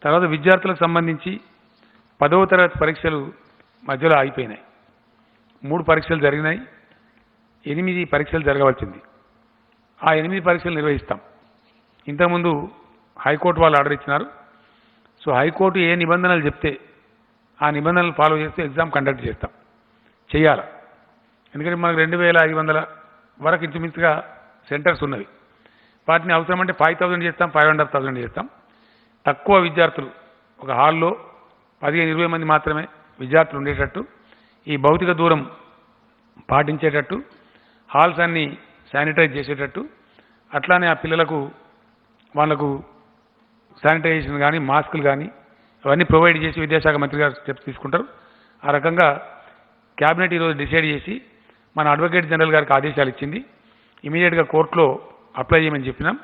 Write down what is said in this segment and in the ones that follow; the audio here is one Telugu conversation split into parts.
తర్వాత విద్యార్థులకు సంబంధించి 10వ తరగతి పరీక్షలు మధ్యలో ఆగిపోయినాయి. 3 పరీక్షలు జరిగినాయి, 8 పరీక్షలు జరగవలసింది. ఆ 8 పరీక్షలు నిర్వహిస్తాం. ఇంతకుముందు హైకోర్టు వాళ్ళు ఆర్డర్ ఇచ్చినారు. సో హైకోర్టు ఏ నిబంధనలు చెప్తే ఆ నిబంధనలు ఫాలో చేస్తే ఎగ్జామ్ కండక్ట్ చేస్తాం, చేయాలి. ఎందుకంటే మనకు 2500 వరకు ఇంచుమించుగా సెంటర్స్ ఉన్నవి. వాటిని అవసరమంటే 5000 చేస్తాం, 5500 చేస్తాం. తక్కువ విద్యార్థులు ఒక హాల్లో 15-20 మంది మాత్రమే విద్యార్థులు ఉండేటట్టు, ఈ భౌతిక దూరం పాటించేటట్టు, హాల్స్ అన్ని శానిటైజ్ చేసేటట్టు, అట్లానే ఆ పిల్లలకు వాళ్లకు శానిటైజేషన్ కానీ మాస్కులు కానీ అవన్నీ ప్రొవైడ్ చేసి విద్యాశాఖ మంత్రి గారు స్టెప్స్ తీసుకుంటారు. ఆ రకంగా క్యాబినెట్ ఈరోజు డిసైడ్ చేసి మన అడ్వకేట్ జనరల్ గారికి ఆదేశాలు ఇచ్చింది. ఇమీడియట్గా కోర్టులో అప్లై చేయమని చెప్పినాం.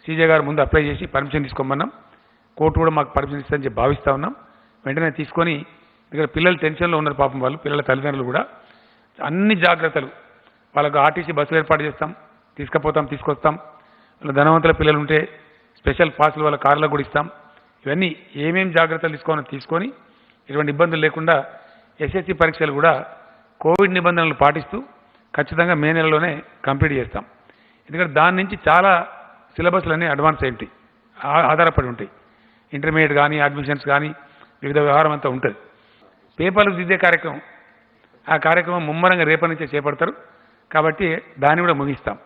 సీజే గారు ముందు అప్లై చేసి పర్మిషన్ తీసుకోమన్నాం. కోర్టు కూడా మాకు పర్మిషన్ ఇస్తుందని చెప్పి భావిస్తూ ఉన్నాం. వెంటనే తీసుకొని, ఇక్కడ పిల్లలు టెన్షన్లో ఉన్నారు పాపం, వాళ్ళు పిల్లల తల్లిదండ్రులు కూడా అన్ని జాగ్రత్తలు, వాళ్ళకు ఆర్టీసీ బస్సులు ఏర్పాటు చేస్తాం, తీసుకుపోతాం, తీసుకొస్తాం. వాళ్ళ ధనవంతుల పిల్లలు ఉంటే స్పెషల్ పాసులు వాళ్ళ కార్లకు కూడా ఇస్తాం. ఇవన్నీ ఏమేమి జాగ్రత్తలు తీసుకొని ఇటువంటి ఇబ్బందులు లేకుండా ఎస్ఎస్సి పరీక్షలు కూడా కోవిడ్ నిబంధనలు పాటిస్తూ ఖచ్చితంగా మే నెలలోనే కంప్లీట్ చేస్తాం. ఎందుకంటే దాని నుంచి చాలా సిలబస్లన్నీ అడ్వాన్స్ అయి ఆధారపడి ఉంటాయి. ఇంటర్మీడియట్ కానీ అడ్మిషన్స్ కానీ వివిధ వ్యవహారం అంతా ఉంటుంది. పేపర్లకు దిద్దే కార్యక్రమం, ఆ కార్యక్రమం ముమ్మరంగా రేపటి నుంచే చేపడతారు. కాబట్టి దాన్ని కూడా ముగిస్తాం.